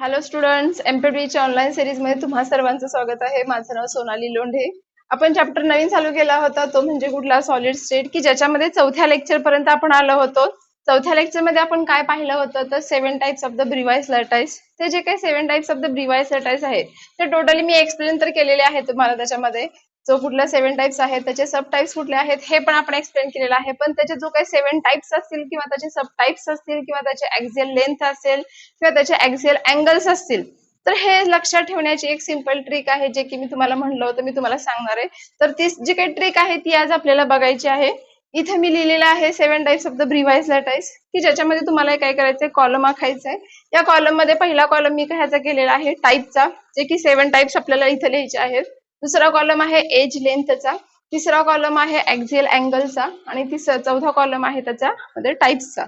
Hello students, एमपीडीच्या online series मध्ये तुम्हा सर्वांचं स्वागत आहे. माझं नाव सोनाली लोंढे. आपण चॅप्टर नवीन चालू केला होता तो म्हणजे कुठला सॉलिड स्टेट, की ज्याच्यामध्ये चौथ्या लेक्चर पर्यंत आपण आलो होतो. चौथ्या लेक्चर मध्ये आपण काय पाहिलं होतं तर 7 टाइप्स ऑफ द ब्रिवाइस लॅटाइस. ते जे काही 7 टाइप्स ऑफ द ब्रिवाइस लॅटाइस आहे ते टोटली मी एक्सप्लेन तर केलेले आहे तुम्हाला. त्याच्यामध्ये जो कुठल्या 7 टाइप्स आहेत त्याचे सब टाइप्स कुठले आहेत हे पण आपण एक्सप्लेन केलेलं आहे. पण त्याचे जो काही 7 टाइप्स असतील किंवा त्याचे सब टाइप्स असतील किंवा त्याचे ऍक्सियल लेंथ असेल किंवा त्याचे ऍक्सियल अँगल्स असतील तर हे लक्षात ठेवण्याची एक सिंपल ट्रिक आहे जे की मी तुम्हाला म्हणलं होतं मी तुम्हाला सांगणार आहे. तर ती जी काही ट्रिक आहे ती आज आपल्याला बघायची आहे. इथे मी लिहिलेलं आहे 7 टाइप्स ऑफ द ब्रिवाइस लॅटाइस, की ज्याच्यामध्ये तुम्हाला काय करायचंय कॉलम आखायचा आहे. या कॉलम मध्ये पहिला कॉलम मी कशाचा केलेला आहे टाइपचा, जे की 7 टाइप्स आपल्याला इथे लिहायचे आहेत. दुसरा कॉलम आहे एज लेंथचा, तिसरा कॉलम आहे ऍक्सियल अँगलचा आणि चौथा कॉलम आहे त्याच्यामध्ये टाइप्सचा.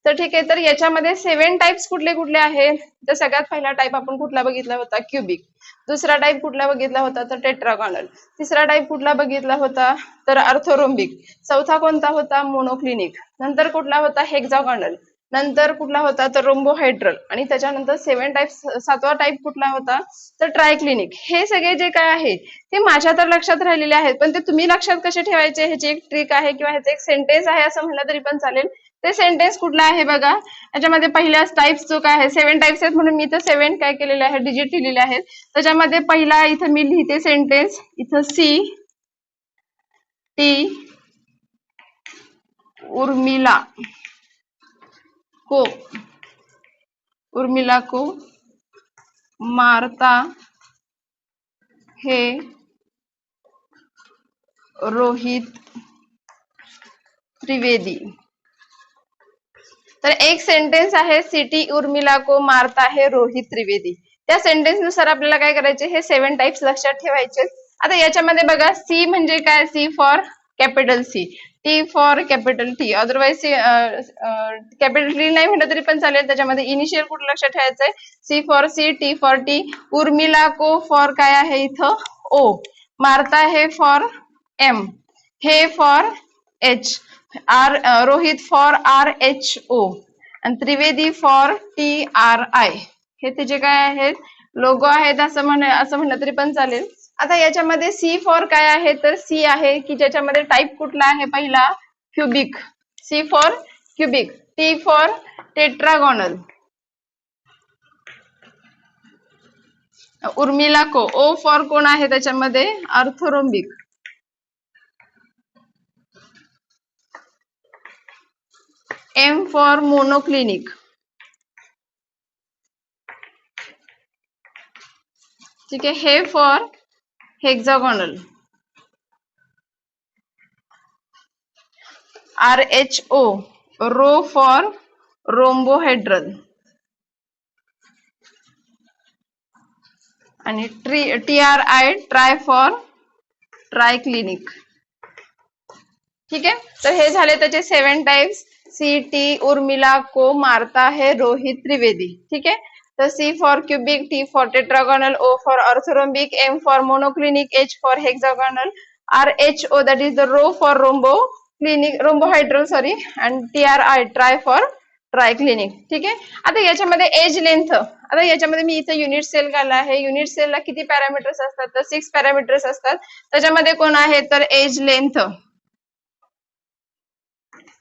तर ठीक आहे, तर याच्यामध्ये 7 टाइप्स कुठले कुठले आहेत तर सगळ्यात पहिला टाइप आपण कुठला बघितला होता क्यूबिक. दुसरा टाइप कुठला बघितला होता तर टेट्रागॉनल. तिसरा टाइप कुठला बघितला होता तर अर्थोरोम्बिक. चौथा कोणता होता मोनोक्लिनिक. नंतर कुठला होता हेक्सागॉनल. नंतर कुठला होता तर रोम्बोहायड्रल आणि त्याच्यानंतर 7 टाइप 7वा टाइप कुठला होता तर ट्रायक्लिनिक. हे सगळे जे काय आहे ते माझ्या तर लक्षात राहिलेले आहेत, पण ते तुम्ही लक्षात कसे ठेवायचे ह्याची एक ट्रिक आहे किंवा ह्याचं एक सेंटेन्स आहे असं म्हणलं तरी पण चालेल. ते सेंटेन्स कुठला आहे बघा. याच्यामध्ये पहिल्या टाइप्स जो काय आहे 7 टाइप्स आहेत म्हणून मी इथं 7 काय केलेले आहे डिजिट लिहिलेले आहेत. त्याच्यामध्ये पहिला इथं मी लिहिते सेंटेन्स, इथं सी टी उर्मिला को मारता है रोहित त्रिवेदी. तर एक सेंटेन्स आहे सिटी उर्मिला को मारता है रोहित त्रिवेदी. त्या सेंटेन्स नुसार आपल्याला काय करायचे हे 7 टाइप्स लक्षात ठेवायचे. आता याच्यामध्ये बघा सी म्हणजे काय, C for capital C, T for capital T, otherwise capital T नाही म्हटलं तरी पण चालेल. त्याच्यामध्ये इनिशियल कुठं लक्षात ठेवायचंय C for C, T for T, Urmila को फॉर काय आहे इथं ओ, मारता है फॉर एम, हे for H, R Rohit for R H O आणि Trivedi for T R I. हे त्याचे काय आहेत लोगो आहेत असं म्हणलं तरी पण चालेल. आता याच्यामध्ये सी फॉर काय आहे तर सी आहे की ज्याच्यामध्ये टाइप कुठला आहे पहिला cubic, C for cubic. T for tetragonal, Urmila को. ओ फॉर कोण आहे त्याच्यामध्ये अर्थोरोम्बिक. M for monoclinic. ठीक आहे, हे for hexagonal. R H O rho for rhombohedral आणि T R I tri for triclinic. ठीक आहे, तर हे झाले त्याचे 7 टाइप्स. सी टी उर्मिला को मारता है रोहित त्रिवेदी. ठीक आहे, तर C for cubic, T for tetragonal, O for orthorhombic, M for monoclinic, H for hexagonal, R H O that is the rho for rhombohedral sorry, and T R I tri for triclinic. ठीक आहे, आता याच्यामध्ये age length, आता याच्यामध्ये मी इथं unit sale काढला आहे. Unit सेलला किती पॅरामीटर्स असतात तर 6 पॅरामीटर्स असतात. त्याच्यामध्ये कोण आहे तर एज लेंथ.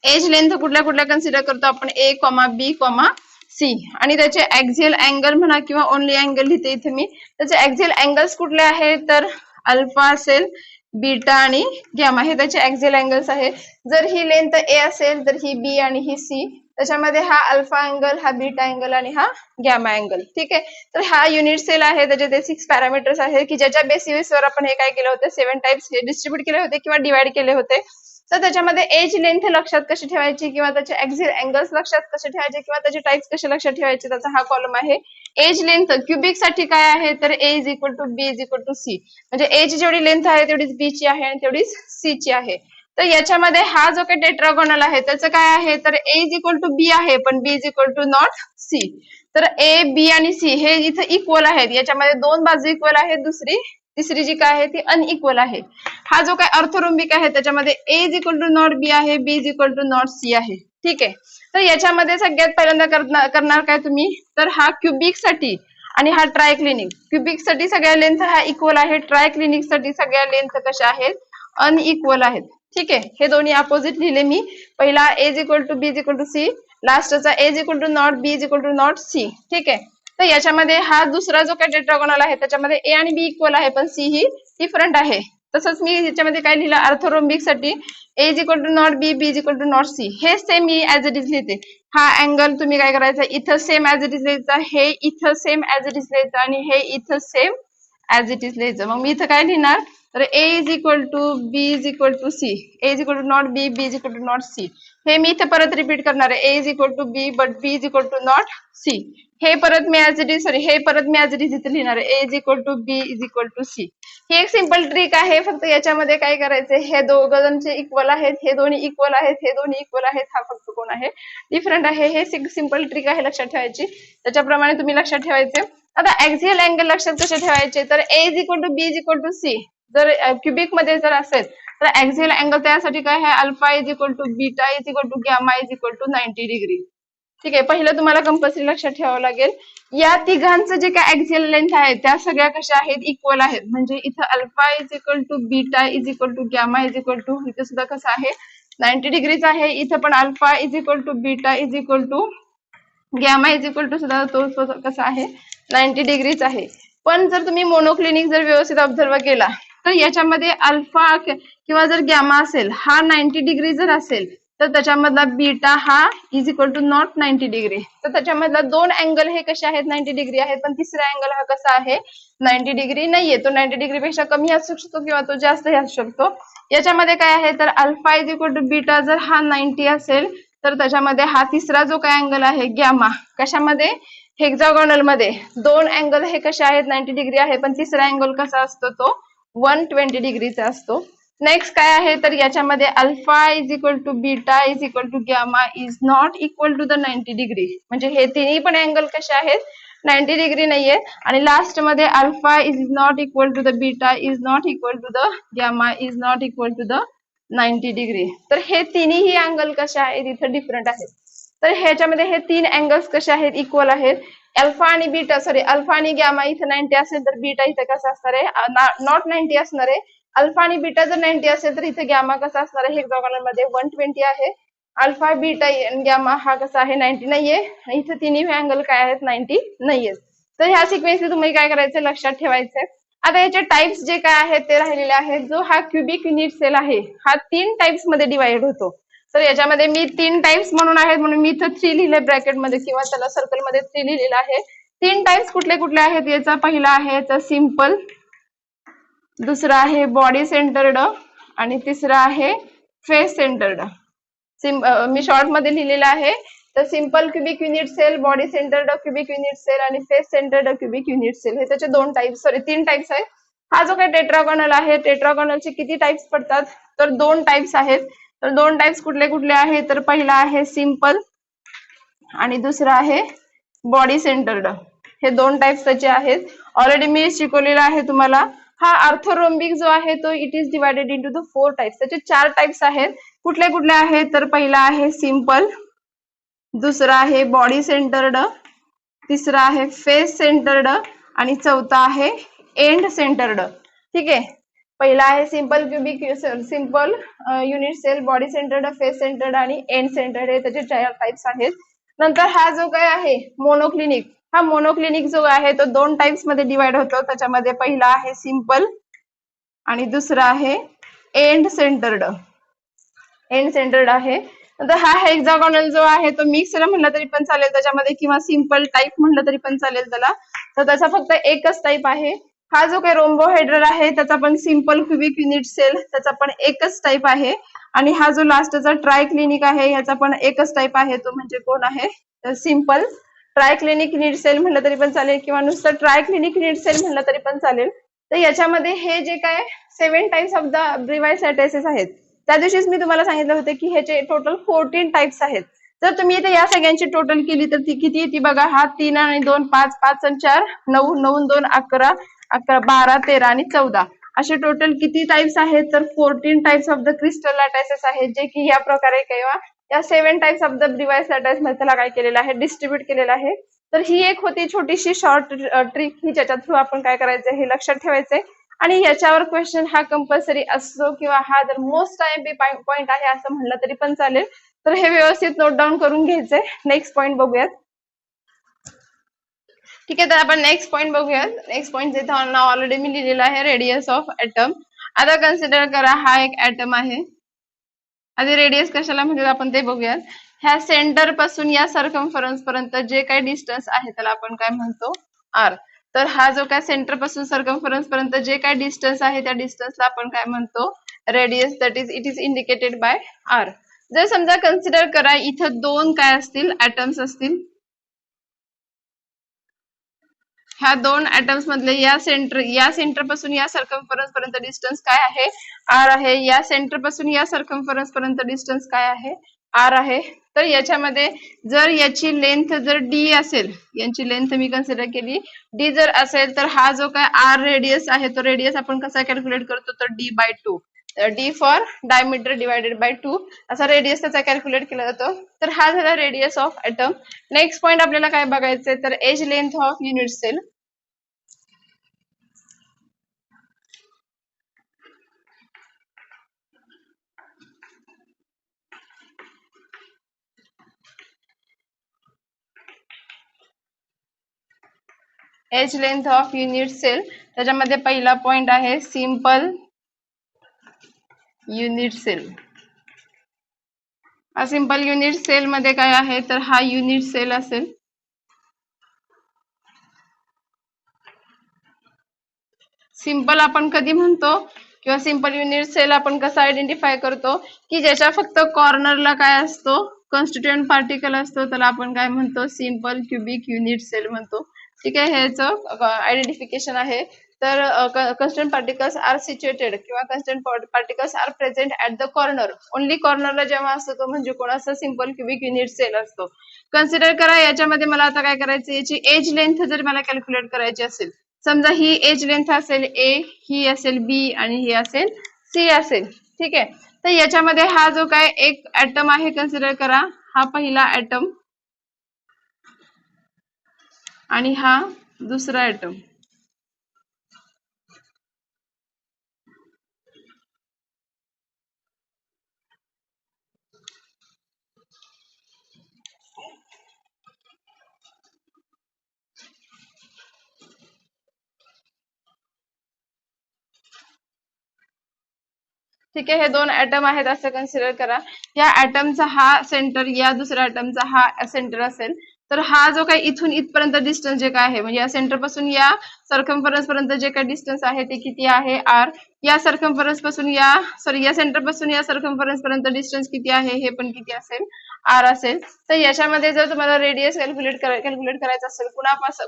एज लेंथ कुठल्या कुठल्या कन्सिडर करतो आपण ए कॉमा बी कॉमा सी, आणि त्याचे ऍक्सियल अँगल म्हणा किंवा ओनली अँगल लिहिते इथे मी. त्याचे ऍक्सियल अँगल्स कुठले आहेत तर अल्फा असेल, बीटा आणि गॅमा हे त्याचे ऍक्सियल अँगल्स आहे. जर ही लेंथ ए असेल तर ही बी आणि ही सी, त्याच्यामध्ये हा अल्फा अँगल, हा बीटा अँगल आणि हा गॅमा अँगल. ठीक आहे, तर हा युनिट सेल आहे. त्याचे ते 6 पॅरामीटर्स आहे की ज्याच्या बेसिसवर आपण हे काय केलं होतं 7 टाइप्स हे डिस्ट्रीब्यूट केले होते किंवा डिवाइड केले होते. तर त्याच्यामध्ये एज लेंथ लक्षात कशी ठेवायची किंवा त्याचे ऍक्सियल अँगल्स लक्षात कसे ठेवायचे किंवा त्याचे टाइप्स कसे लक्षात ठेवायचे त्याचा हा कॉलम आहे. एज लेंथ क्यूबिक साठी काय आहे तर ए is equal to b is equal to c, म्हणजे एज जेवढी लेंथ आहे तेवढीच बी ची आहे आणि तेवढीच सी ची आहे. तर याच्यामध्ये हा जो काही टेट्रागोनल आहे त्याचं काय आहे तर ए इज इक्वल टू बी आहे पण b is equal to not c. तर ए बी आणि सी हे इथं इक्वल आहेत, याच्यामध्ये 2 बाजू इक्वल आहेत, तिसरी जी काय आहे ती अनइक्वल आहे. हा जो काय अर्थोरोम्बिक आहे त्याच्यामध्ये a is equal to not b आहे, b is equal to not c आहे. ठीक आहे, तर याच्यामध्ये सगळ्यात पहिल्यांदा करणार काय तुम्ही तर हा क्यूबिक साठी आणि हा ट्रायक्लिनिक. क्युबिक साठी सगळ्या लेंथ हा इक्वल आहे, ट्रायक्लिनिक साठी सगळ्या लेंथ कशा आहेत, अनइक्वल आहेत. ठीक आहे, हे दोन्ही अपोजिट लिहिले मी. पहिला a is equal to b is equal to c, लास्टचा a is equal to not b is equal to not c. ठीक आहे, तर याच्यामध्ये हा दुसरा जो काही टेट्रागोनल आहे त्याच्यामध्ये ए आणि बी इक्वल आहे पण सी ही डिफरंट आहे. तसंच मी याच्यामध्ये काय लिहिलं, ऑर्थोरोम्बिक साठी a is equal to not b, b is equal to not c. हे सेम मी ऍज इट इज लिहिते. हा अँगल तुम्ही काय करायचा, इथं सेम ऍज इट इज लिहायचा, हे इथं सेम ऍज इट इज लिहायचं आणि हे इथं सेम ऍज इट इज लिहायचं. मग मी इथं काय लिहिणार, तर ए is equal to b is equal to c, a is equal to not b, b is equal to not c. हे मी इथे परत रिपीट करणार आहे, a is equal to b but b is equal to not c. हे परत मी as it is हे परत मी ऍज इट इज इथे लिहिणार आहे, a is equal to b is equal to c. ही एक सिंपल ट्रिक आहे. फक्त याच्यामध्ये काय करायचंय, हे दोघांचे इक्वल आहेत, हे दोन्ही इक्वल आहेत, हे दोन्ही इक्वल आहेत, हा फक्त कोण आहे, डिफरंट आहे. हे सिंपल ट्रिक आहे लक्षात ठेवायची, त्याच्याप्रमाणे तुम्ही लक्षात ठेवायचे. आता ऍक्सियल अँगल लक्षात कसे ठेवायचे, तर ए is equal to b is equal to c जर क्युबिक मध्ये जर असेल तर ऍक्सियल अँगल त्यासाठी काय आहे, alpha is equal to beta is equal to gamma is equal to 90 degree. ठीक आहे, पहिलं तुम्हाला कंपल्सरी लक्षात ठेवावं लागेल, या तिघांचं जे काय ऍक्सियल लेंथ आहे त्या सगळ्या कशा आहेत, इक्वल आहेत. म्हणजे इथं alpha is equal to beta is equal to gamma is equal to, इथं सुद्धा कसं आहे 90 डिग्रीच आहे. इथं पण alpha is equal to beta is equal to gamma is equal to सुद्धा तो कसा आहे 90 डिग्रीच आहे. पण जर तुम्ही मोनोक्लिनिक जर व्यवस्थित ऑब्झर्व केला तर याच्यामध्ये अल्फा किंवा जर गॅमा असेल हा 90 डिग्री जर असेल तर त्याच्यामधला बीटा हा is equal to not 90 degree. तर त्याच्यामधला दोन अँगल हे कसे आहेत 90 डिग्री आहेत, पण तिसरा अँगल हा कसा आहे 90 डिग्री नाहीये. तो 90 डिग्री पेक्षा कमी असू शकतो किंवा तो जास्तही असू शकतो. याच्यामध्ये काय आहे, तर alpha is equal to beta जर हा 90 असेल तर त्याच्यामध्ये हा तिसरा जो काय अँगल आहे गॅमा, कशामध्ये, हेक्सागोनल मध्ये दोन अँगल हे कसे आहेत 90 डिग्री आहे, पण तिसरा अँगल कसा असतो तो 120 डिग्रीचा असतो. नेक्स्ट काय आहे, तर याच्यामध्ये alpha is equal to beta is equal to gamma is not equal to the 90 degree. म्हणजे हे तिन्ही पण अँगल कसे आहेत 90 डिग्री नाहीये. आणि लास्ट मध्ये alpha is not equal to the beta is not equal to the gamma is not equal to the 90 degree. तर हे तिन्ही अँगल कसे आहेत इथे डिफरंट आहेत. तर ह्याच्यामध्ये हे तीन अँगल्स कसे आहेत, इक्वल आहेत. अल्फा आणि बीटा अल्फा आणि गॅमा इथे 90 असेल तर बीटा इथे कसा असणार आहे, नॉट 90 असणार आहे. अल्फा आणि बीटा जर 90 असेल तर इथे गॅमा कसा असणार आहे, हेक्सागोनल मध्ये 120 आहे. अल्फा बीटा गॅमा हा कसा आहे 90 नाहीये, आणि इथे तिन्ही अँगल काय आहेत 90 नाहीयेत. तर ह्या सिक्वेन्सली तुम्ही काय करायचं लक्षात ठेवायचंय. आता याचे टाइप्स जे काय आहेत ते राहिलेले आहेत. जो हा क्युबिक युनिट सेल आहे हा 3 टाइप्स मध्ये डिवाइड होतो. तर याच्यामध्ये मी 3 टाइप्स म्हणून आहेत म्हणून मी इथं 3 लिहिले ब्रॅकेट मध्ये किंवा त्याला सर्कल मध्ये 3 लिहिलेलं आहे. 3 टाइप्स कुठले कुठले आहेत, याचा पहिला आहे याचा सिंपल, दुसरा आहे बॉडी सेंटर्ड आणि तिसरा आहे फेस सेंटर्ड. मी शॉर्ट मध्ये लिहिलेला आहे. तर simple cubic unit cell, body centred cubic unit cell आणि face centred cubic unit cell हे त्याचे 3 टाइप्स आहेत. हा जो काही टेट्रागोनल आहे, टेट्रागोनलचे किती टाइप्स पडतात, तर 2 टाइप्स आहेत. तर 2 टाइप्स कुठले कुठले आहेत, तर पहिला आहे सिंपल आणि दुसरा आहे बॉडी सेंटर्ड. हे 2 टाइप्स त्याचे आहेत. ऑलरेडी मी शिकवलेला आहे तुम्हाला. हा ऑर्थोरोम्बिक जो आहे तो it is divided into the 4 types. त्याचे 4 टाइप्स आहेत. कुठले कुठले आहेत, तर पहिला आहे सिंपल, दुसरा आहे बॉडी सेंटर्ड, तिसरा आहे फेस सेंटर्ड आणि चौथा आहे एंड सेंटर्ड. ठीक आहे, पहिला आहे simple cubic simple unit cell, body centred, face centred आणि एंड सेंटर्ड हे त्याचे 4 टाइप्स आहेत. नंतर हा जो काय आहे मोनोक्लिनिक, हा मोनोक्लिनिक जो आहे तो 2 टाइप्स मध्ये डिवाइड होतो. त्याच्यामध्ये पहिला आहे सिंपल आणि दुसरा आहे एंड सेंटर्ड. एंड सेंटर्ड आहे. नंतर हा हेक्सागोनल जो आहे तो मिक्स्ड म्हणलं तरी पण चालेल त्याच्यामध्ये, किंवा सिंपल टाइप म्हणलं तरी पण चालेल त्याला. तर त्याचा फक्त एकच टाइप आहे. हा जो काही रोम्बोहेड्रल आहे त्याचा पण सिंपल क्युबिक युनिट सेल, त्याचा पण एकच टाइप आहे. आणि हा जो लास्टचा ट्रायक्लिनिक आहे याचा पण एकच टाइप आहे, तो म्हणजे कोण आहे, तर सिंपल ट्रायक्लिनिक युनिट सेल म्हणलं तरी पण चालेल किंवा नुसतं ट्रायक्लिनिक युनिट सेल म्हणलं तरी पण चालेल. तर याच्यामध्ये हे जे काय 7 टाइप्स ऑफ द ब्रिवायसॅटायसिस आहेत, त्या दिवशीच मी तुम्हाला सांगितलं होतं की ह्याचे टोटल 14 टाइप्स आहेत. जर तुम्ही इथे या सगळ्यांची टोटल केली तर ती किती येते बघा. हा 3 आणि 2 5, 5 आणि 4 9, 9 आणि 2 11, 11 12 13 आणि 14 असे टोटल किती टाइप्स आहेत, तर 14 टाइप्स ऑफ द क्रिस्टल लॅटायसिस आहेत, जे की या प्रकारे किंवा या 7 टाइप्स ऑफ द ब्रिवायसॅटायसिस मध्ये त्याला काय केलेलं आहे, डिस्ट्रीब्यूट केलेलं आहे. तर ही एक होती छोटीशी शॉर्ट ट्रिक ही ज्याच्या थ्रू आपण काय करायचं हे लक्षात ठेवायचंय आणि याच्यावर क्वेश्चन हा कंपल्सरी असतो किंवा हा जर मोस्ट आयएमपी पॉइंट आहे असं म्हणलं तरी पण चालेल. तर हे व्यवस्थित नोट डाऊन करून घ्यायचंय. नेक्स्ट पॉइंट बघूयात. ठीक आहे, तर आपण नेक्स्ट पॉइंट बघूयात. नेक्स्ट पॉइंट इथं ऑलरेडी मी लिहिलेला आहे रेडियस ऑफ ऍटम. आता कन्सिडर करा हा एक ऍटम आहे. आधी रेडियस कशाला म्हणजे आपण ते बघूयात. ह्या सेंटर पासून या सर्कम्फरन्स पर्यंत जे काही डिस्टन्स आहे त्याला आपण काय म्हणतो आर. तर हा जो काय सेंटर पासून सर्कम्फरन्स पर्यंत जे काही डिस्टन्स आहे त्या डिस्टन्सला आपण काय म्हणतो radius. That is it is indicated by R. जर समजा कन्सिडर करा इथं दोन काय असतील ऍटम्स असतील. ह्या दोन ऍटम्स मधले या सेंटर पासून या सर्कम्फरन्स पर्यंत डिस्टन्स काय आहे आर आहे. या सेंटर पासून या सर्कम्फरन्स पर्यंत डिस्टन्स काय आहे आर आहे. तर याच्यामध्ये जर याची लेंथ जर डी असेल, यांची लेंथ मी कन्सिडर केली डी जर असेल तर हा जो काय आर रेडियस आहे तो रेडियस आपण कसा कॅल्क्युलेट करतो तर डी/2. D for diameter divided by 2 असा रेडियस त्याचा कॅल्क्युलेट केला जातो. तर हा झाला radius of atom. Next point आपल्याला काय बघायचंय तर edge length of unit cell. Edge length of unit cell. त्याच्यामध्ये पहिला पॉइंट आहे simple unit cell. Simple unit cell मध्ये काय आहे तर हा युनिट सेल असेल. सिंपल आपण कधी म्हणतो किंवा सिंपल युनिट सेल आपण कसं आयडेंटिफाय करतो की ज्याच्या फक्त कॉर्नरला काय असतो कॉन्स्टिट्युएंट पार्टिकल असतो त्याला आपण काय म्हणतो सिंपल क्युबिक युनिट सेल म्हणतो. ठीक आहे, ह्याचं आयडेंटिफिकेशन आहे. तर कॉन्स्टंट पार्टिकल्स आर सिच्युएटेड किंवा constant particles are present at the corner. Only कॉर्नरला जेव्हा असतो तो म्हणजे कोणाचा सिंपल क्युबिक युनिट सेल असतो. कन्सिडर करा याच्यामध्ये मला आता काय करायचं याची एज लेंथ जर मला कॅल्क्युलेट करायची असेल. समजा ही एज लेंथ असेल ए, ही असेल बी आणि ही असेल सी असेल. ठीक आहे, तर याच्यामध्ये हा जो काय एक ऍटम आहे कन्सिडर करा हा पहिला ऍटम आणि हा दुसरा ऍटम. ठीक आहे, हे दोन ऍटम आहेत असं कन्सिडर करा. या ऍटमचा हा सेंटर या दुसऱ्या ऍटमचा हा सेंटर असेल. तर हा जो काही इथून इथपर्यंत डिस्टन्स जे काय आहे म्हणजे या सेंटर पासून या सर्कम्फरन्स पर्यंत जे काही डिस्टन्स आहे ते किती आहे आर. या सर्कम्फरन्स पासून या सेंटर पासून या सर्कम्फरन्स पर्यंत डिस्टन्स किती आहे हे पण किती असेल आर असेल. तर याच्यामध्ये जर तुम्हाला रेडियस कॅल्क्युलेट करायचं असेल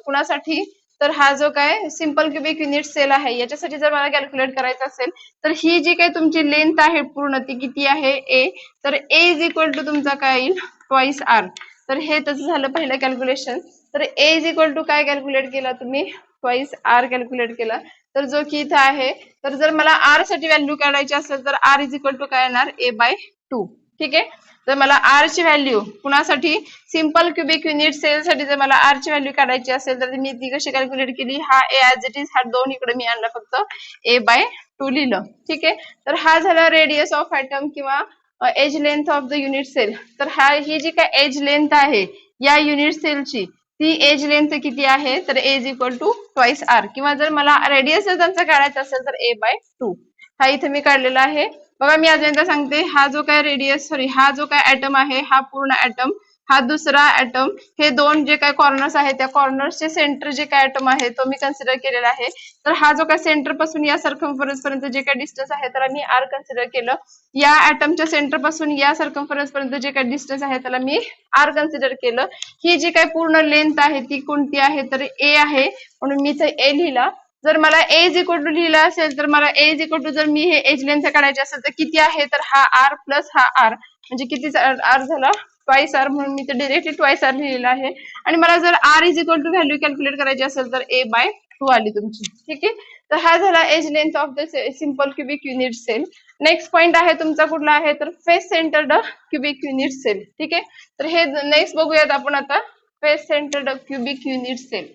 कुणासाठी तर हा जो काय सिंपल क्युबिक युनिट सेल आहे याच्यासाठी जर मला कॅल्क्युलेट करायचं असेल तर ही जी काही तुमची लेंथ आहे पूर्ण ती किती आहे ए. तर ए इज इक्वल टू तुमचा काय येईल ट्वाइस आर. तर हे तसं झालं पहिलं कॅल्क्युलेशन. तर ए इज इक्वल टू काय कॅल्क्युलेट केला तुम्ही ट्वाइस आर कॅल्क्युलेट केला. तर जो की इथं आहे तर जर मला आर साठी व्हॅल्यू काढायची असेल तर आर इज इक्वल टू काय येणार a/2. ठीक आहे, तर मला आर ची व्हॅल्यू कुणासाठी सिंपल क्युबिक युनिट सेल साठी जर मला आर ची व्हॅल्यू काढायची असेल तर मी ती कशी कॅल्क्युलेट केली हा ए ऍज इट इज हा 2 इकडे मी आणला फक्त a/2 लिहिलं. ठीक आहे, तर हा झाला रेडियस ऑफ ऍटम किंवा edge length of the unit cell. तर ही जी काय एज लेंथ आहे या युनिट सेलची ती एज लेंथ किती आहे तर ए is equal to twice R. किंवा जर मला रेडियस जर त्यांचा काढायचा असेल तर a/2 हा इथे मी काढलेला आहे. बघा मी अजून एकदा सांगते हा जो काय हा जो काय ऍटम आहे हा पूर्ण ऍटम हा दुसरा ऍटम हे दोन जे काय कॉर्नर्स आहेत त्या कॉर्नर्सचे सेंटर जे काय ऍटम आहे तो मी कन्सिडर केलेला आहे. तर हा जो काय सेंटर पासून या सर्कम्फरन्स पर्यंत जे काय डिस्टन्स आहे त्याला मी आर कन्सिडर केलं. या ऍटमच्या सेंटर पासून या सर्कम्फरन्स पर्यंत जे काय डिस्टन्स आहे त्याला मी आर कन्सिडर केलं. ही जी काय पूर्ण लेंथ आहे ती कोणती आहे तर ए आहे म्हणून मी इथे ए लिहिला. जर मला ए इज इक्वल टू लिहिला असेल तर मला ए इज इक्वल टू जर मी हे एज लेंथ काढायचे असेल तर किती आहे तर हा आर प्लस हा आर म्हणजे किती आर झाला ट्वाइस आर म्हणून मी ते डायरेक्टली ट्वाइस आर लिहिलेला आहे. आणि मला जर R is equal to value calculate करायची असेल तर a/2 आली तुमची. ठीक आहे, तर हा झाला edge length of the simple cubic unit cell. Next point आहे तुमचा कुठला आहे तर face centred cubic unit cell. ठीक आहे, तर हे नेक्स्ट बघूयात आपण आता face centred cubic unit cell.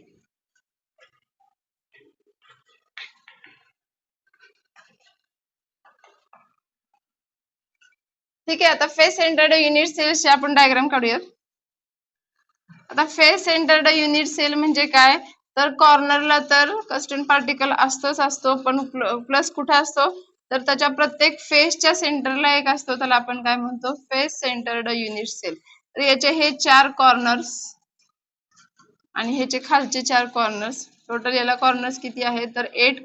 ठीक आहे. आता फेस सेंटर्ड युनिट सेल्सची आपण डायग्राम काढूयात. आता फेस सेंटर्ड युनिट सेल म्हणजे काय, तर कॉर्नरला तर कस्टर्ड पार्टिकल असतो, पण प्लस कुठे असतो, तर त्याच्या प्रत्येक फेसच्या सेंटरला एक असतो, त्याला आपण काय म्हणतो, फेस सेंटर्ड युनिट सेल. तर याचे हे 4 कॉर्नर्स आणि ह्याचे खालचे 4 कॉर्नर्स, टोटल याला कॉर्नर्स किती आहेत, तर 8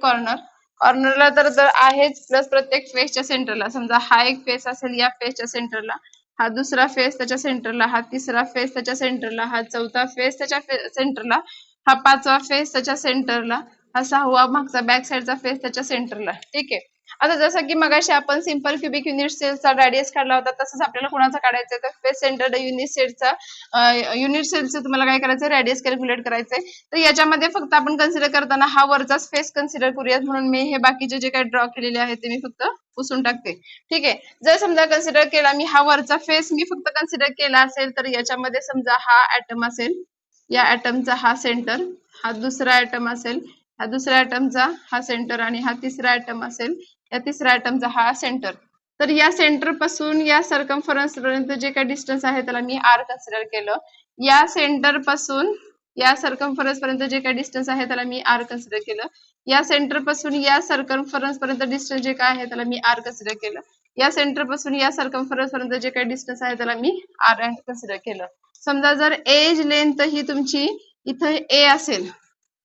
कॉर्नरला तर आहेच, प्लस प्रत्येक फेसच्या सेंटरला, समजा हा एक फेस असेल, या फेसच्या सेंटरला हा दुसरा फेस त्याच्या सेंटरला, हा तिसरा फेस त्याच्या सेंटरला, हा चौथा फेस त्याच्या सेंटरला, हा पाचवा फेस त्याच्या सेंटरला, हा सहावा मागचा बॅक साइडचा फेस त्याच्या सेंटरला. ठीक आहे. आता जसं की मगाशी आपण सिंपल क्यूबिक युनिट सेलचा रेडियस काढला होता, तसंच आपल्याला कोणाचा काढायचा, तर फेस सेंटर्ड युनिट सेलचं तुम्हाला काय करायचं, रेडियस कॅल्क्युलेट करायचंय. तर याच्यामध्ये फक्त आपण कन्सिडर करताना हा वरचाच फेस कन्सिडर करूयात, म्हणून मी हे बाकीचे जे काही ड्रॉ केलेले आहेत ते मी फक्त पुसून टाकते. ठीक आहे. जर समजा कन्सिडर केला मी हा वरचा फेस मी फक्त कन्सिडर केला असेल, तर याच्यामध्ये समजा हा ऍटम असेल, या ऍटमचा हा सेंटर, हा दुसरा ऍटम असेल, हा दुसऱ्या ऍटमचा हा सेंटर, आणि हा तिसरा ऍटम असेल, या तिसऱ्या ऍटमचा हा सेंटर. तर या सेंटर पासून या सर्कम्फरन्स पर्यंत जे काही डिस्टन्स आहे त्याला मी आर कन्सिडर केलं. या सेंटर पासून या सर्कम्फरन्स पर्यंत जे काही डिस्टन्स आहे त्याला मी आर कन्सिडर केलं. या सेंटर पासून या सर्कम्फरन्स पर्यंत डिस्टन्स जे काय आहे त्याला मी आर कन्सिडर केलं. या सेंटर पासून या सर्कम्फरन्स पर्यंत जे काही डिस्टन्स आहे त्याला मी आर कन्सिडर केलं. समजा जर एज लेंथ ही तुमची इथं ए असेल,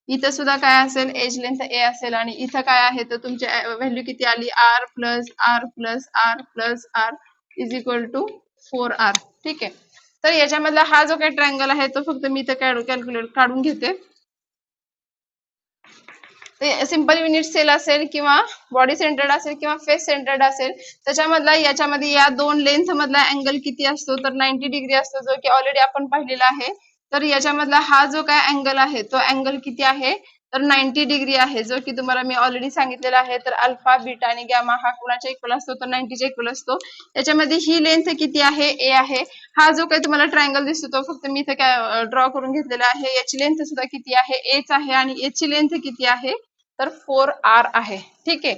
इथं सुद्धा काय असेल, एज लेंथ ए असेल, आणि इथं काय आहे तर तुमची व्हॅल्यू किती आली, R plus R plus R plus R is equal to 4r. ठीक आहे. तर याच्यामधला हा जो काही ट्रायंगल आहे तो फक्त मी इथं कॅल्क्युलेट काढून घेते. सिंपल युनिट सेल असेल किंवा बॉडी सेंटर्ड असेल किंवा फेस सेंटर्ड असेल, त्याच्यामधला याच्यामध्ये या दोन लेंथ मधला अँगल किती असतो, तर 90 डिग्री असतो, जो की ऑलरेडी आपण पाहिलेला आहे. तर याच्यामधला हा जो काय अँगल आहे तो अँगल किती आहे, तर 90 डिग्री आहे, जो की तुम्हाला मी ऑलरेडी सांगितलेला आहे. तर अल्फा बीटा आणि गॅमा हा कोणाच्या इक्वल असतो, तर 90 च्या इक्वल असतो. याच्यामध्ये ही लेंथ किती आहे, ए आहे. हा जो काही तुम्हाला ट्रायंगल दिसतो तो फक्त मी इथे काय ड्रॉ करून घेतलेला आहे. याची लेंथ सुद्धा किती आहे, एच आहे, आणि याची लेंथ किती आहे, तर 4r आहे. ठीक आहे.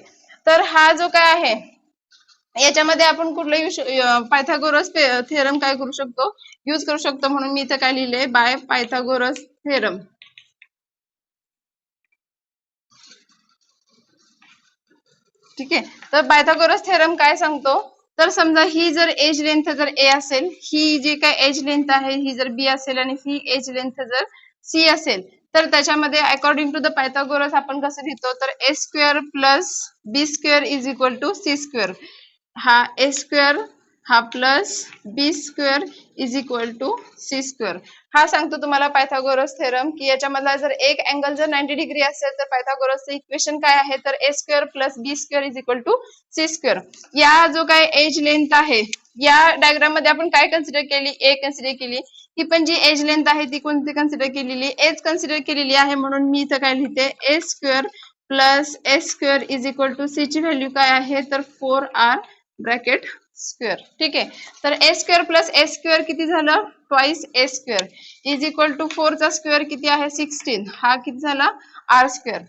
तर हा जो काय आहे याच्यामध्ये आपण कुठलाही पायथागोरस थेरम काय करू शकतो, यूज करू शकतो, म्हणून मी इथे काय लिहिले, बाय पायथागोरस थेरम. ठीक आहे. तर पायथागोरस थेरम काय सांगतो, तर समजा ही जर एज लेंथ जर ए असेल, ही जी काय एज लेंथ आहे ही जर बी असेल, आणि ही एज लेंथ जर सी असेल, तर त्याच्यामध्ये अकॉर्डिंग टू द पायथागोरस आपण कसं लिहितो, तर A square plus B square is equal to C square. हा ए स्क्वेअर हा plus B square is equal to C square. हा सांगतो तुम्हाला पायथागोरस थेरम, की याच्यामधला जर एक अँगल जर 90 डिग्री असेल तर पायथागोरसचं इक्वेशन काय आहे, तर A square plus B square is equal to C square. या जो काय एज लेंथ आहे, या डायग्राम मध्ये आपण काय कन्सिडर केली, ए कन्सिडर केली. ही पण जी एज लेंथ आहे ती कोणती कन्सिडर केलेली, एज कन्सिडर केलेली आहे, म्हणून मी इथं काय लिहिते, A square plus A square is equal to C ची व्हॅल्यू काय आहे, तर 4r ब्रॅकेट स्क्वेअर. ठीक आहे. तर A square plus A square किती झालं, twice A square is equal to 4 चा स्क्वेअर किती आहे, 16, हा किती झाला, आर स्क्वेअर.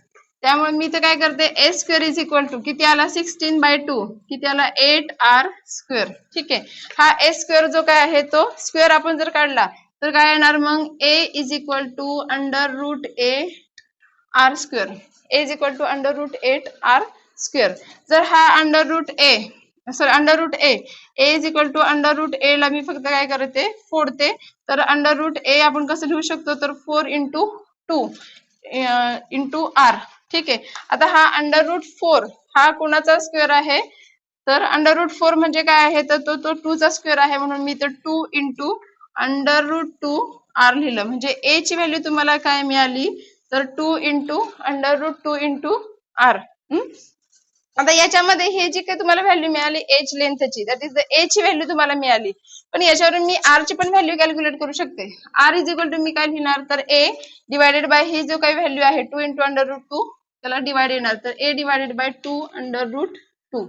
त्यामुळे मी इथे काय करते, ए स्क्वेअर इज इक्वल टू किती आला, 16/2 किती आला, 8r स्क्वेअर. ठीक आहे. हा ए स्क्वेअर जो काय आहे तो स्क्वेअर आपण जर काढला तर काय येणार, मग A is equal to under root A R square. A is equal to under root 8r square. जर हा under root A under root A is equal to under root A ला मी फक्त काय करते, फोडते. तर अंडर रूट ए आपण कसं लिहू शकतो, तर 4 इंटू 2 इंटू आर. ठीक आहे. आता हा अंडर रूट 4 हा कोणाचा स्क्वेअर आहे, तर अंडर रूट 4 म्हणजे काय आहे, तर तो 2 चा स्क्वेअर आहे, म्हणून मी तर 2 इंटू अंडर रूट 2 आर लिहिलं. म्हणजे ए ची व्हॅल्यू तुम्हाला काय मिळाली, तर 2 into under root 2 into R. आता याच्यामध्ये हे जी काही तुम्हाला व्हॅल्यू मिळाली एज लेंथची, दॅट इज द ए ची व्हॅल्यू तुम्हाला मिळाली, पण याच्यावरून मी आर ची पण व्हॅल्यू कॅल्क्युलेट करू शकते. आर इज इक्वल टू मी काय लिहिणार, तर ए डिवायडेड बाय ही जो काही व्हॅल्यू आहे 2 इंटू अंडर रूट 2 त्याला डिवाइड येणार, तर A divided by 2 under root 2.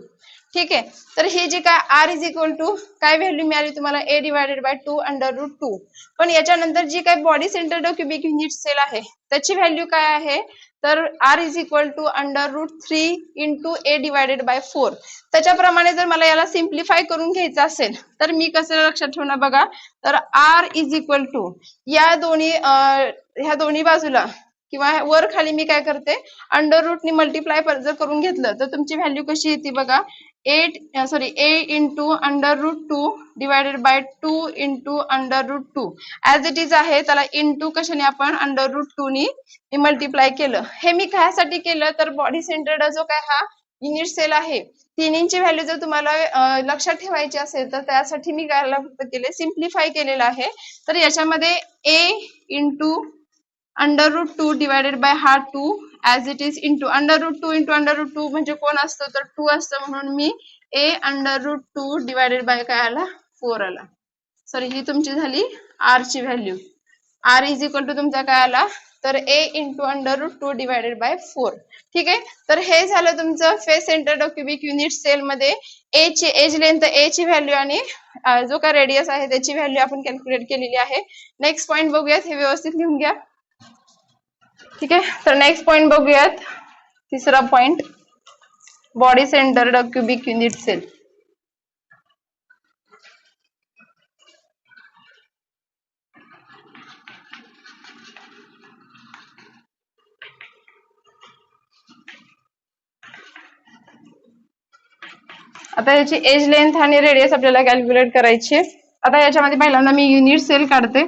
ठीक आहे. तर ही जी काय आर इज इक्वल टू काय व्हॅल्यू मिळाली तुम्हाला a divided by 2 under root 2. पण याच्यानंतर जी काय body centred cubic unit cell आहे त्याची व्हॅल्यू काय आहे तर R is equal to under root 3 into a divided by 4. त्याच्याप्रमाणे जर मला याला सिम्प्लिफाय करून घ्यायचं असेल तर मी कसं लक्षात ठेवणार बघा. तर आर इज इक्वल टू ह्या दोन्ही बाजूला किंवा वर खाली मी काय करते अंडर रूटनी मल्टिप्लाय जर करून घेतलं तर तुमची व्हॅल्यू कशी येते बघा a into under root 2 divided by 2 into under root 2 as it is आहे. त्याला इंटू कशाने आपण अंडर रूट 2 नी मल्टिप्लाय केलं. हे मी कायसाठी केलं तर बॉडी सेंटर्ड जो काय हा युनिट सेल आहे तिन्हीची व्हॅल्यू जर तुम्हाला लक्षात ठेवायची असेल तर त्यासाठी मी काय फक्त केले सिम्प्लिफाय केलेलं आहे. तर याच्यामध्ये a into under root 2 divided by हा 2 as it is into under root 2 into under root 2 म्हणजे कोण असतं तर 2 असतं म्हणून मी a under root 2 divided by काय आला 4 आला. सॉरी ही तुमची झाली आर ची value. R is equal to तुमचा काय आला तर a into under root 2 divided by 4. ठीक आहे. तर हे झालं तुमचं face centred cubic unit cell मध्ये एज लेंथ a ची व्हॅल्यू आणि जो काय रेडियस आहे त्याची व्हॅल्यू आपण कॅल्क्युलेट केलेली आहे. नेक्स्ट पॉइंट बघूयात. हे व्यवस्थित लिहून घ्या. ठीक आहे. तर नेक्स्ट पॉइंट बघूयात. तिसरा point body centred cubic unit cell. आता याची एज लेंथ आणि रेडियस आपल्याला कॅल्क्युलेट करायची. आता याच्यामध्ये पहिल्यांदा मी युनिट सेल काढते.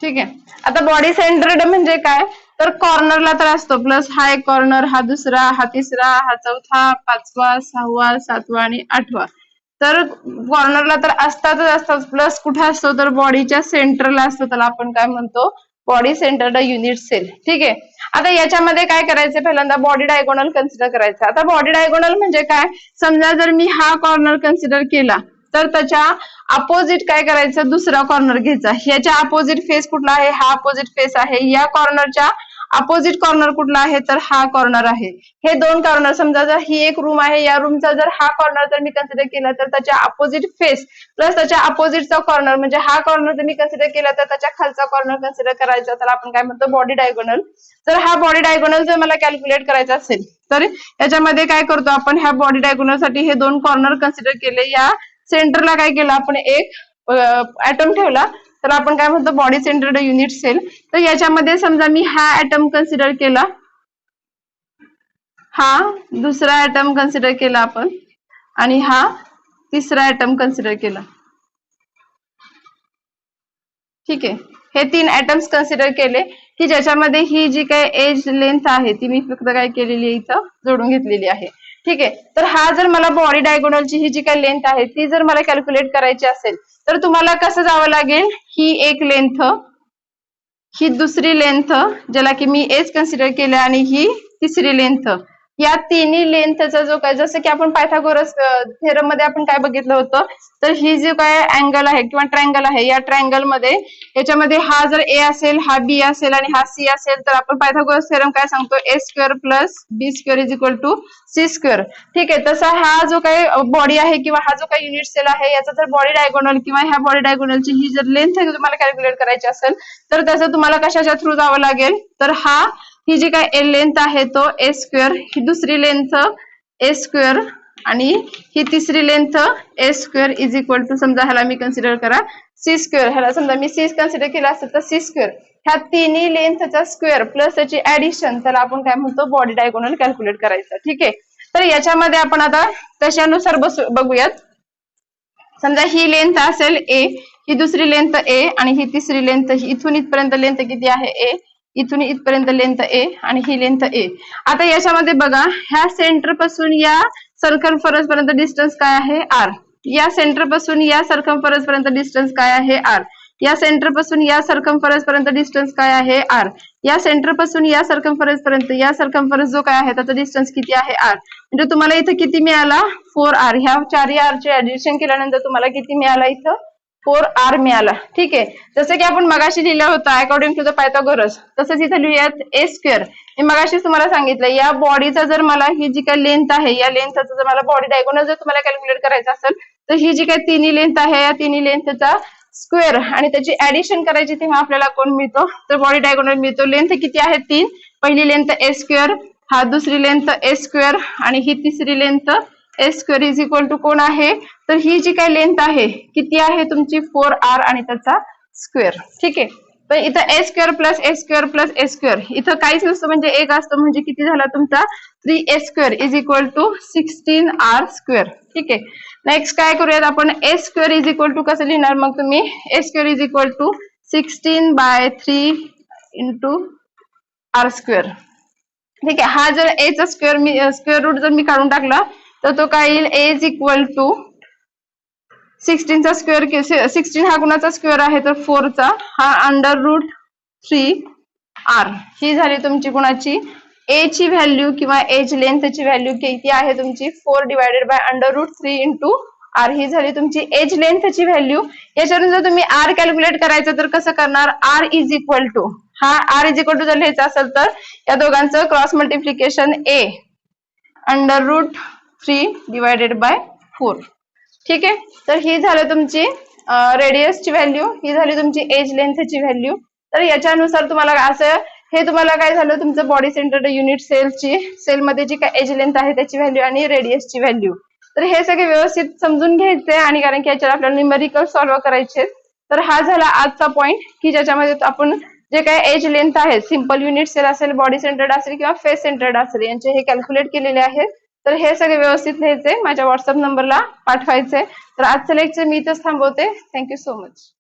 ठीक आहे. आता बॉडी सेंटर्ड म्हणजे काय तर कॉर्नरला तर असतो प्लस हा एक कॉर्नर, हा दुसरा, हा तिसरा, हा चौथा, पाचवा, सहावा, सातवा आणि आठवा. तर कॉर्नरला तर असतात प्लस कुठे असतो तर बॉडीच्या सेंटरला असतो. त्याला आपण काय म्हणतो बॉडी सेंटर्ड युनिट सेल. ठीक आहे. आता याच्यामध्ये काय करायचं पहिल्यांदा बॉडी डायगोनल कन्सिडर करायचं. आता बॉडी डायगोनल म्हणजे काय समजा जर मी हा कॉर्नर कन्सिडर केला तर त्याच्या अपोजिट काय करायचं दुसरा कॉर्नर घ्यायचा. याच्या अपोजिट फेस कुठला आहे हा अपोजिट फेस आहे. या कॉर्नरच्या अपोजिट कॉर्नर कुठला आहे तर हा कॉर्नर आहे. हे दोन कॉर्नर समजा जर ही एक रूम आहे या रूमचा जर हा कॉर्नर जर मी कन्सिडर केला तर त्याच्या अपोजिट फेस प्लस त्याच्या अपोजिटचा कॉर्नर म्हणजे हा कॉर्नर जर मी कन्सिडर केला तर त्याच्या खालचा कॉर्नर कन्सिडर करायचा. त्याला आपण काय म्हणतो बॉडी डायगोनल. तर हा बॉडी डायगोनल जर मला कॅल्क्युलेट करायचा असेल तर याच्यामध्ये काय करतो आपण ह्या बॉडी डायगोनल साठी हे दोन कॉर्नर कन्सिडर केले. या सेंटरला काय केलं आपण एक ऍटम ठेवला तर आपण काय म्हणतो बॉडी सेंटर्ड युनिट सेल. तर याच्यामध्ये समजा मी हा ऍटम कन्सिडर केला, हा दुसरा ऍटम कन्सिडर केला आपण आणि हा तिसरा ऍटम कन्सिडर केला. ठीक आहे. हे तीन ऍटम्स कन्सिडर केले की ज्याच्यामध्ये ही जी काय एज लेंथ आहे ती मी फक्त काय केलेली आहे इथं जोडून घेतलेली आहे. ठीक आहे. तर हा जर मला बॉडी डायगोनलची ही जी काय लेंथ आहे ती जर मला कॅल्क्युलेट करायची असेल तर तुम्हाला कसं जावं लागेल ही एक लेंथ, ही दुसरी लेंथ ज्याला की मी एज कन्सिडर केले आणि ही तिसरी लेंथ. या तिन्ही लेंथचा जो काय जसं की आपण पायथागोरस थेरम मध्ये आपण काय बघितलं होतं तर ही जो काय अँगल आहे किंवा ट्रायंगल आहे या ट्रायंगल मध्ये याच्यामध्ये हा जर ए असेल हा बी असेल आणि हा सी असेल तर आपण पायथागोरस थेरम काय सांगतो A square plus B square is equal to C square. ठीक आहे. तसा हा जो काही बॉडी आहे किंवा हा जो काही युनिट सेल आहे याचा जर बॉडी डायगोनल किंवा ह्या बॉडी डायगोनलची ही जर लेंथ तुम्हाला कॅल्क्युलेट करायची असेल तर त्याचं तुम्हाला कशाच्या थ्रू जावं लागेल तर ही जी काय लेंथ आहे तो ए स्क्वेअर, ही दुसरी लेंथ ए स्क्वेअर आणि ही तिसरी length A square is equal to समजा ह्याला मी कन्सिडर करा सी स्क्वेअर. ह्याला समजा मी सी कन्सिडर केला असेल तर सी स्क्वेअर. ह्या तिन्ही लेंथचा स्क्वेअर प्लस त्याची ऍडिशन त्याला आपण काय म्हणतो बॉडी डायगोनल कॅल्क्युलेट करायचं. ठीक आहे. तर याच्यामध्ये आपण आता त्याच्यानुसार बघूयात. समजा ही लेंथ असेल ए, ही दुसरी लेंथ ए आणि ही तिसरी लेंथ इथून इथपर्यंत लेंथ किती आहे ए, इथून इथपर्यंत लेंथ ए आणि ही लेंथ ए. आता याच्यामध्ये बघा ह्या सेंटर पासून या सर्कमफरन्स पर्यंत डिस्टन्स काय आहे आर. या सेंटर पासून या सर्कमफरन्स पर्यंत डिस्टन्स काय आहे आर. या सेंटर पासून या सर्कमफरन्स पर्यंत डिस्टन्स काय आहे आर. या सेंटर पासून या सर्कमफरन्स पर्यंत या सर्कमफरन्स जो काय आहे त्याचा डिस्टन्स किती आहे आर. म्हणजे तुम्हाला इथं किती मिळाला 4r. ह्या चारही आर चे ऍडिशन केल्यानंतर तुम्हाला किती मिळाला इथं 4r मिळाला. ठीक आहे, जसं की आपण मगाशी लिहिलं होतं अकॉर्डिंग टू द पायथागोरस, तसंच इथे लिहूयात ए स्क्वेअर. मी मगाशी तुम्हाला सांगितलं या बॉडीचा जर मला ही जी काही लेंथ आहे या लेंथचा जर मला बॉडी डायगोनल जर तुम्हाला कॅल्क्युलेट करायचं असेल तर ही जी काही तिन्ही लेंथ आहे या तिन्ही लेंथचा स्क्वेअर आणि त्याची ऍडिशन करायची तेव्हा आपल्याला कोण मिळतो तर बॉडी डायगोनल मिळतो. लेंथ किती आहे 3, पहिली लेंथ ए स्क्वेअर, हा दुसरी लेंथ ए स्क्वेअर आणि ही तिसरी length A square is equal to कोण आहे तर ही जी काही लेंथ आहे किती आहे तुमची 4r आणि त्याचा स्क्वेअर. ठीक आहे, तर इथं ए square plus A square plus A square इथं काहीच नसतं म्हणजे एक असतं म्हणजे किती झाला तुमचा 3a square is equal to 16r square. ठीक आहे, नेक्स्ट काय करूयात आपण A square is equal to कसं लिहिणार मग तुम्ही A square is equal to 16/3 into R square. ठीक आहे, हा जर ए चा स्क्वेअर रूट जर मी काढून टाकला तर तो काय येईल ए इज इक्वल टू 16 चा स्क्वेअर 16 हा कुणाचा स्क्वेअर आहे तर 4 चा, हा अंडर रूट 3r. ही झाली तुमची कुणाची ए ची व्हॅल्यू किंवा एज लेंथची व्हॅल्यू किती आहे तुमची 4 divided by under root 3 into R. ही झाली तुमची एज लेंथची व्हॅल्यू. याच्यावरून जर तुम्ही आर कॅल्क्युलेट करायचं तर कसं करणार आर इज इक्वल टू हा आर इज इक्वल टू जर लिहायचं असेल तर या दोघांचं cross multiplication A under root 3 divided by 4. ठीक आहे, तर ही झालं तुमची रेडियसची व्हॅल्यू, ही झाली तुमची एज लेंथची व्हॅल्यू. तर याच्यानुसार तुम्हाला असं हे तुम्हाला काय झालं तुमचं बॉडी सेंटर्ड युनिट सेलमध्ये जी काय एज लेंथ आहे त्याची व्हॅल्यू आणि रेडियसची व्हॅल्यू. तर हे सगळे व्यवस्थित समजून घ्यायचे आणि कारण की याच्यावर आपल्याला न्यूमेरिकल सॉल्व्ह करायचे. तर हा झाला आजचा पॉइंट की ज्याच्यामध्ये आपण जे काय एज लेंथ आहे सिंपल युनिट सेल असेल, बॉडी सेंटर्ड असेल किंवा फेस सेंटर्ड असेल यांचे हे कॅल्क्युलेट केलेले आहेत. तर हे सगळे व्यवस्थित लिहायचे, माझ्या व्हॉट्सअप नंबरला पाठवायचे. तर आजचं लेक्चर मी इथंच थांबवते. Thank you so much.